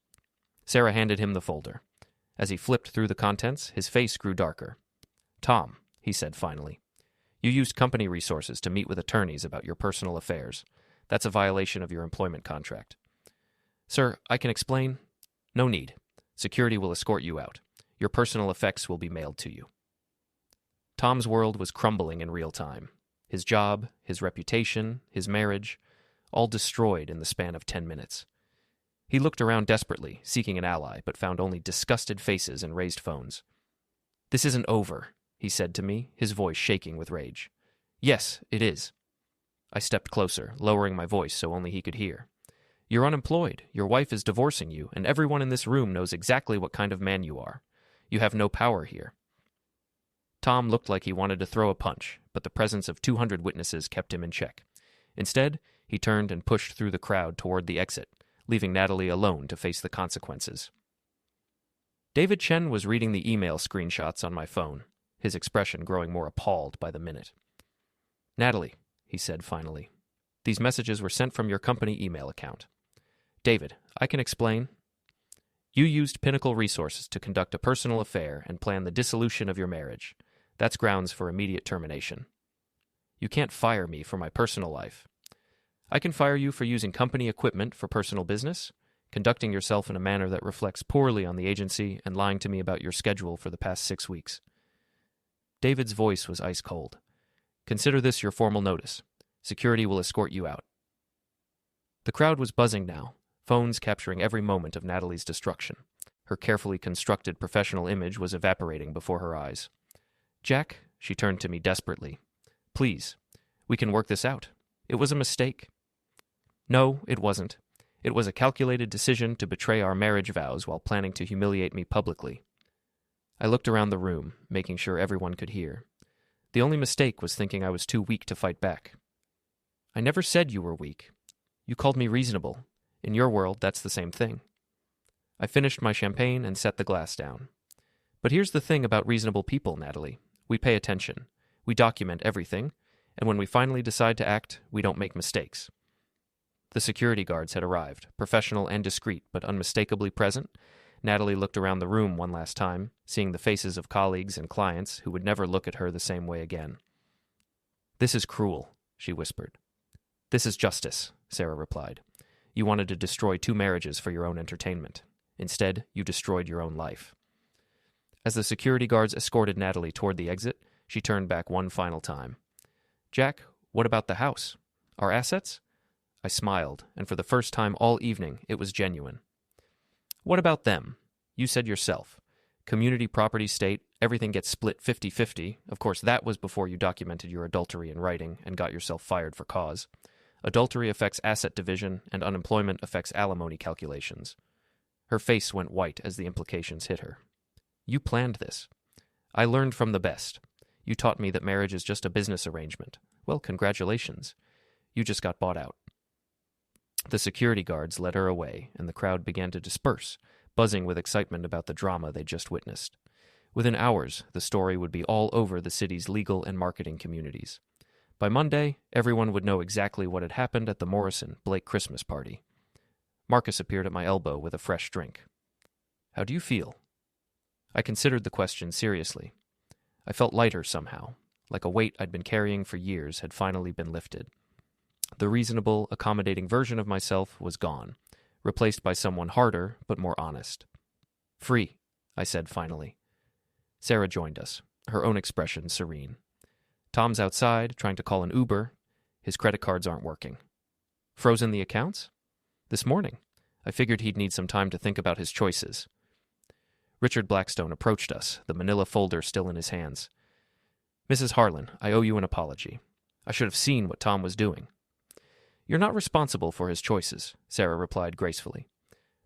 Sarah handed him the folder. As he flipped through the contents, his face grew darker. "Tom," he said finally, "you used company resources to meet with attorneys about your personal affairs. That's a violation of your employment contract." "Sir, I can explain." "No need. Security will escort you out. Your personal effects will be mailed to you. Tom's world was crumbling in real time. His job, his reputation, his marriage, all destroyed in the span of 10 minutes. He looked around desperately, seeking an ally, but found only disgusted faces and raised phones. "This isn't over," he said to me, his voice shaking with rage. "Yes, it is." I stepped closer, lowering my voice so only he could hear. "You're unemployed, your wife is divorcing you, and everyone in this room knows exactly what kind of man you are. You have no power here." Tom looked like he wanted to throw a punch, but the presence of 200 witnesses kept him in check. Instead, he turned and pushed through the crowd toward the exit, leaving Natalie alone to face the consequences. David Chen was reading the email screenshots on my phone, his expression growing more appalled by the minute. "Natalie," he said finally, "these messages were sent from your company email account. David, I can explain. You used Pinnacle Resources to conduct a personal affair and plan the dissolution of your marriage. That's grounds for immediate termination. You can't fire me for my personal life. I can fire you for using company equipment for personal business, conducting yourself in a manner that reflects poorly on the agency, and lying to me about your schedule for the past 6 weeks." David's voice was ice cold. "Consider this your formal notice. Security will escort you out." The crowd was buzzing now, phones capturing every moment of Natalie's destruction. Her carefully constructed professional image was evaporating before her eyes. "Jack," she turned to me desperately, "please, we can work this out. It was a mistake." "No, it wasn't. It was a calculated decision to betray our marriage vows while planning to humiliate me publicly." I looked around the room, making sure everyone could hear. The only mistake was thinking I was too weak to fight back. "I never said you were weak. You called me reasonable. In your world, that's the same thing." I finished my champagne and set the glass down. "But here's the thing about reasonable people, Natalie. We pay attention. We document everything. And when we finally decide to act, we don't make mistakes." The security guards had arrived, professional and discreet, but unmistakably present. Natalie looked around the room one last time, seeing the faces of colleagues and clients who would never look at her the same way again. "This is cruel," she whispered. "This is justice," Sarah replied. "You wanted to destroy 2 marriages for your own entertainment. Instead, you destroyed your own life." As the security guards escorted Natalie toward the exit, she turned back one final time. "Jack, what about the house? Our assets?" I smiled, and for the first time all evening, it was genuine. "What about them? You said yourself. Community property state, everything gets split 50-50. Of course, that was before you documented your adultery in writing and got yourself fired for cause. Adultery affects asset division, and unemployment affects alimony calculations." Her face went white as the implications hit her. "You planned this. I learned from the best. You taught me that marriage is just a business arrangement. Well, congratulations. You just got bought out." The security guards led her away, and the crowd began to disperse, buzzing with excitement about the drama they'd just witnessed. Within hours, the story would be all over the city's legal and marketing communities. By Monday, everyone would know exactly what had happened at the Morrison-Blake Christmas party. Marcus appeared at my elbow with a fresh drink. "How do you feel?" I considered the question seriously. I felt lighter somehow, like a weight I'd been carrying for years had finally been lifted. The reasonable, accommodating version of myself was gone, replaced by someone harder but more honest. "Free," I said finally. Sarah joined us, her own expression serene. "Tom's outside, trying to call an Uber. His credit cards aren't working." "Frozen the accounts?" "This morning. I figured he'd need some time to think about his choices." Richard Blackstone approached us, the manila folder still in his hands. "Mrs. Harlan, I owe you an apology. I should have seen what Tom was doing." "You're not responsible for his choices," Sarah replied gracefully.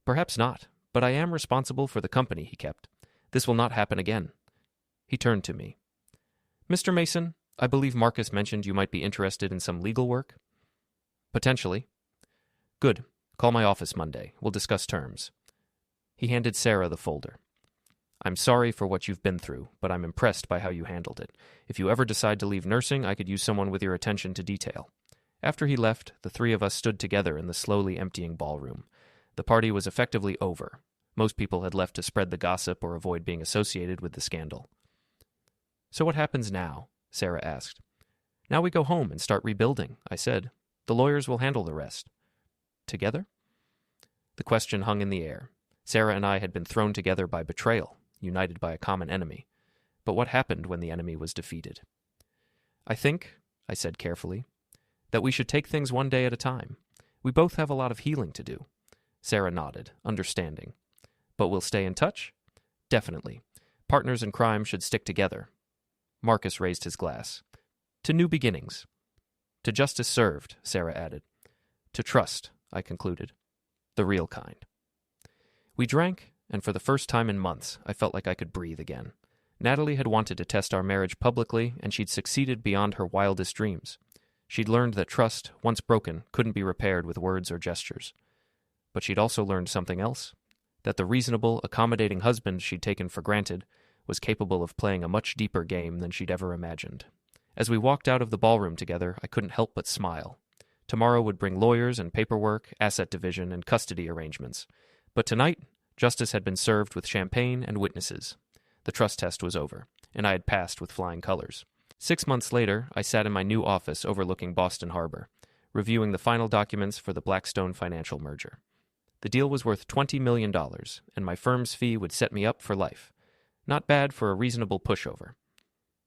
"Perhaps not, but I am responsible for the company he kept. This will not happen again." He turned to me. "Mr. Mason, I believe Marcus mentioned you might be interested in some legal work?" "Potentially." "Good. Call my office Monday. We'll discuss terms." He handed Sarah the folder. "I'm sorry for what you've been through, but I'm impressed by how you handled it. If you ever decide to leave nursing, I could use someone with your attention to detail." After he left, the 3 of us stood together in the slowly emptying ballroom. The party was effectively over. Most people had left to spread the gossip or avoid being associated with the scandal. "So what happens now?" Sarah asked. "Now we go home and start rebuilding," I said. "The lawyers will handle the rest." "Together?" The question hung in the air. Sarah and I had been thrown together by betrayal. united by a common enemy. But what happened when the enemy was defeated? I think, I said carefully, that we should take things one day at a time. We both have a lot of healing to do. Sarah nodded, understanding. But we'll stay in touch? Definitely. Partners in crime should stick together. Marcus raised his glass. To new beginnings. To justice served, Sarah added. To trust, I concluded. The real kind. We drank, and for the first time in months, I felt like I could breathe again. Natalie had wanted to test our marriage publicly, and she'd succeeded beyond her wildest dreams. She'd learned that trust, once broken, couldn't be repaired with words or gestures. But she'd also learned something else, that the reasonable, accommodating husband she'd taken for granted was capable of playing a much deeper game than she'd ever imagined. As we walked out of the ballroom together, I couldn't help but smile. Tomorrow would bring lawyers and paperwork, asset division, and custody arrangements. But tonight, justice had been served with champagne and witnesses. The trust test was over, and I had passed with flying colors. 6 months later, I sat in my new office overlooking Boston Harbor, reviewing the final documents for the Blackstone financial merger. The deal was worth $20 million, and my firm's fee would set me up for life. Not bad for a reasonable pushover.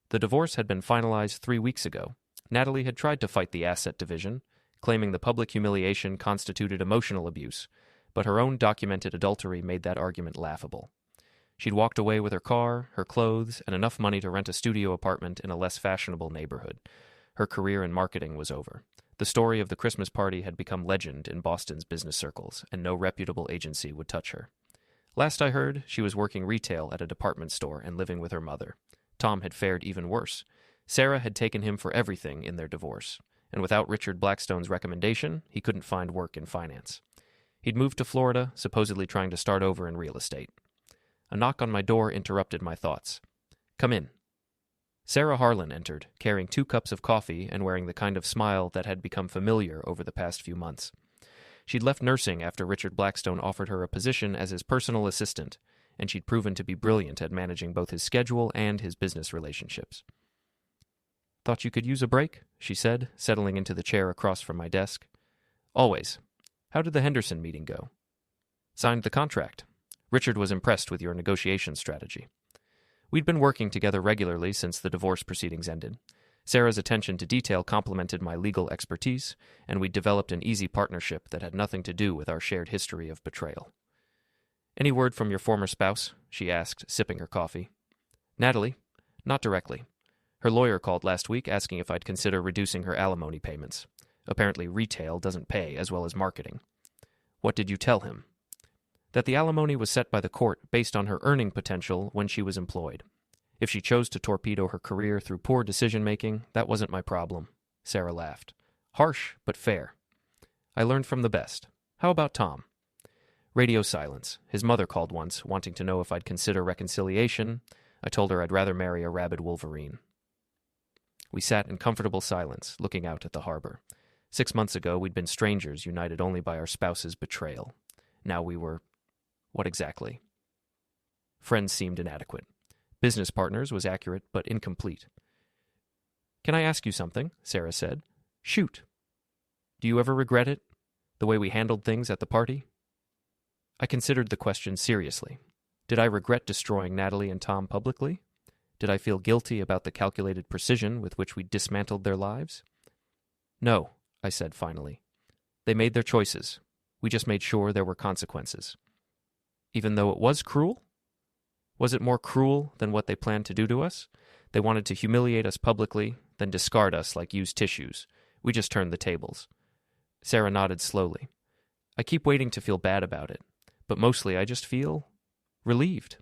The divorce had been finalized 3 weeks ago. Natalie had tried to fight the asset division, claiming the public humiliation constituted emotional abuse, but her own documented adultery made that argument laughable. She'd walked away with her car, her clothes, and enough money to rent a studio apartment in a less fashionable neighborhood. Her career in marketing was over. The story of the Christmas party had become legend in Boston's business circles, and no reputable agency would touch her. Last I heard, she was working retail at a department store and living with her mother. Tom had fared even worse. Sarah had taken him for everything in their divorce, and without Richard Blackstone's recommendation, he couldn't find work in finance. He'd moved to Florida, supposedly trying to start over in real estate. A knock on my door interrupted my thoughts. Come in. Sarah Harlan entered, carrying 2 cups of coffee and wearing the kind of smile that had become familiar over the past few months. She'd left nursing after Richard Blackstone offered her a position as his personal assistant, and she'd proven to be brilliant at managing both his schedule and his business relationships. Thought you could use a break, she said, settling into the chair across from my desk. Always. How did the Henderson meeting go? Signed the contract. Richard was impressed with your negotiation strategy. We'd been working together regularly since the divorce proceedings ended. Sarah's attention to detail complemented my legal expertise, and we'd developed an easy partnership that had nothing to do with our shared history of betrayal. Any word from your former spouse? She asked, sipping her coffee. Natalie? Not directly. Her lawyer called last week asking if I'd consider reducing her alimony payments. Apparently retail doesn't pay as well as marketing. What did you tell him? That the alimony was set by the court based on her earning potential when she was employed. If she chose to torpedo her career through poor decision-making, that wasn't my problem. Sarah laughed. Harsh, but fair. I learned from the best. How about Tom? Radio silence. His mother called once, wanting to know if I'd consider reconciliation. I told her I'd rather marry a rabid wolverine. We sat in comfortable silence, looking out at the harbor. 6 months ago, we'd been strangers united only by our spouse's betrayal. Now we were... what exactly? Friends seemed inadequate. Business partners was accurate, but incomplete. Can I ask you something? Sarah said. Shoot. Do you ever regret it? The way we handled things at the party? I considered the question seriously. Did I regret destroying Natalie and Tom publicly? Did I feel guilty about the calculated precision with which we dismantled their lives? No, I said finally. They made their choices. We just made sure there were consequences. Even though it was cruel? Was it more cruel than what they planned to do to us? They wanted to humiliate us publicly, then discard us like used tissues. We just turned the tables. Sarah nodded slowly. I keep waiting to feel bad about it, but mostly I just feel relieved.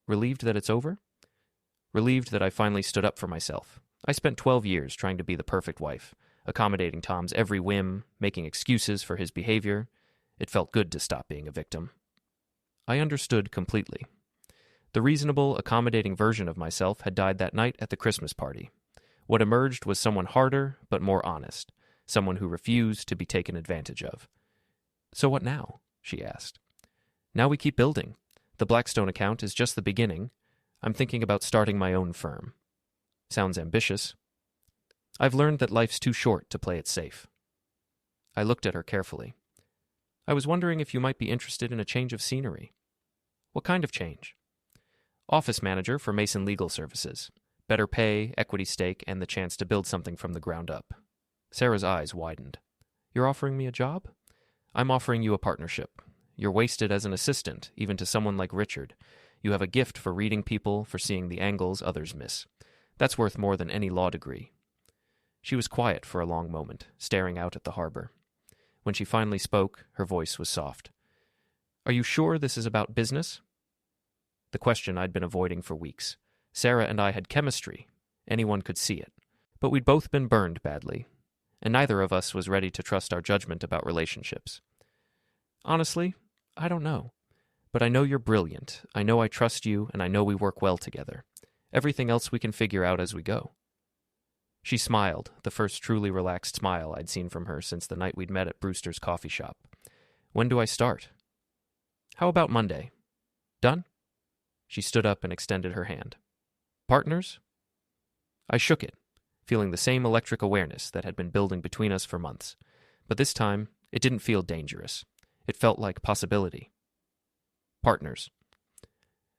Relieved that it's over? Relieved that I finally stood up for myself. I spent 12 years trying to be the perfect wife, accommodating Tom's every whim, making excuses for his behavior. It felt good to stop being a victim. I understood completely. The reasonable, accommodating version of myself had died that night at the Christmas party. What emerged was someone harder, but more honest, someone who refused to be taken advantage of. So what now? She asked. Now we keep building. The Blackstone account is just the beginning. I'm thinking about starting my own firm. Sounds ambitious. I've learned that life's too short to play it safe. I looked at her carefully. I was wondering if you might be interested in a change of scenery. What kind of change? Office manager for Mason Legal Services. Better pay, equity stake, and the chance to build something from the ground up. Sarah's eyes widened. You're offering me a job? I'm offering you a partnership. You're wasted as an assistant, even to someone like Richard. You have a gift for reading people, for seeing the angles others miss. That's worth more than any law degree. She was quiet for a long moment, staring out at the harbor. When she finally spoke, her voice was soft. Are you sure this is about business? The question I'd been avoiding for weeks. Sarah and I had chemistry. Anyone could see it. But we'd both been burned badly, and neither of us was ready to trust our judgment about relationships. Honestly, I don't know. But I know you're brilliant. I know I trust you, and I know we work well together. Everything else we can figure out as we go. She smiled, the first truly relaxed smile I'd seen from her since the night we'd met at Brewster's coffee shop. When do I start? How about Monday? Done? She stood up and extended her hand. Partners? I shook it, feeling the same electric awareness that had been building between us for months. But this time, it didn't feel dangerous. It felt like possibility. Partners.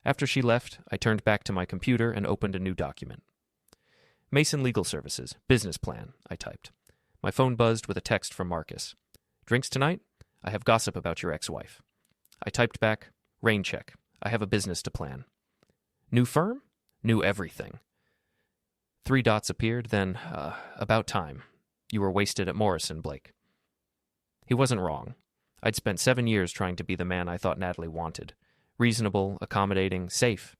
After she left, I turned back to my computer and opened a new document. Mason Legal Services, business plan, I typed. My phone buzzed with a text from Marcus. Drinks tonight? I have gossip about your ex-wife. I typed back, rain check. I have a business to plan. New firm? New everything. 3 dots appeared, then, about time. You were wasted at Morrison, Blake. He wasn't wrong. I'd spent 7 years trying to be the man I thought Natalie wanted. Reasonable, accommodating, safe.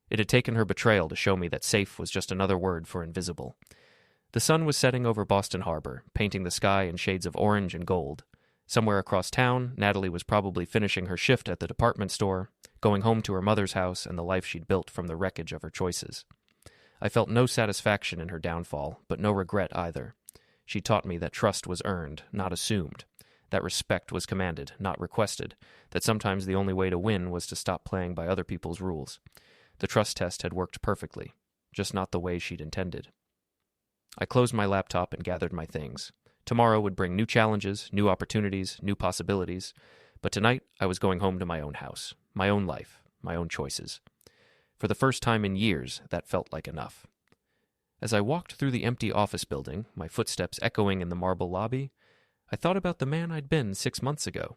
It had taken her betrayal to show me that safe was just another word for invisible. The sun was setting over Boston Harbor, painting the sky in shades of orange and gold. Somewhere across town, Natalie was probably finishing her shift at the department store, going home to her mother's house and the life she'd built from the wreckage of her choices. I felt no satisfaction in her downfall, but no regret either. She taught me that trust was earned, not assumed, that respect was commanded, not requested, that sometimes the only way to win was to stop playing by other people's rules. The trust test had worked perfectly, just not the way she'd intended. I closed my laptop and gathered my things. Tomorrow would bring new challenges, new opportunities, new possibilities, but tonight I was going home to my own house, my own life, my own choices. For the first time in years, that felt like enough. As I walked through the empty office building, my footsteps echoing in the marble lobby, I thought about the man I'd been 6 months ago.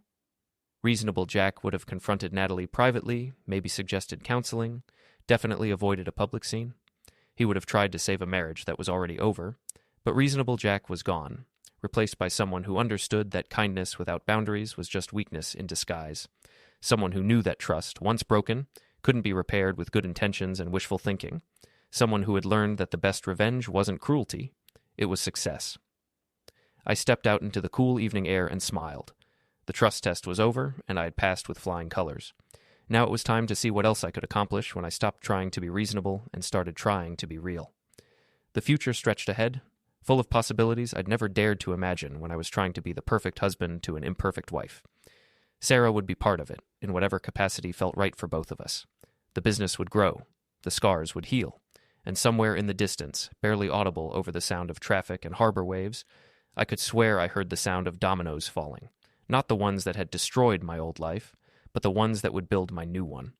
Reasonable Jack would have confronted Natalie privately, maybe suggested counseling, definitely avoided a public scene. He would have tried to save a marriage that was already over, but Reasonable Jack was gone, replaced by someone who understood that kindness without boundaries was just weakness in disguise. Someone who knew that trust, once broken, couldn't be repaired with good intentions and wishful thinking. Someone who had learned that the best revenge wasn't cruelty, it was success. I stepped out into the cool evening air and smiled. The trust test was over, and I had passed with flying colors. Now it was time to see what else I could accomplish when I stopped trying to be reasonable and started trying to be real. The future stretched ahead, full of possibilities I'd never dared to imagine when I was trying to be the perfect husband to an imperfect wife. Sarah would be part of it, in whatever capacity felt right for both of us. The business would grow, the scars would heal, and somewhere in the distance, barely audible over the sound of traffic and harbor waves, I could swear I heard the sound of dominoes falling, not the ones that had destroyed my old life, but the ones that would build my new one.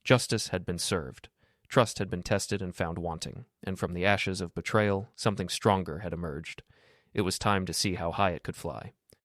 Justice had been served, trust had been tested and found wanting, and from the ashes of betrayal, something stronger had emerged. It was time to see how high it could fly.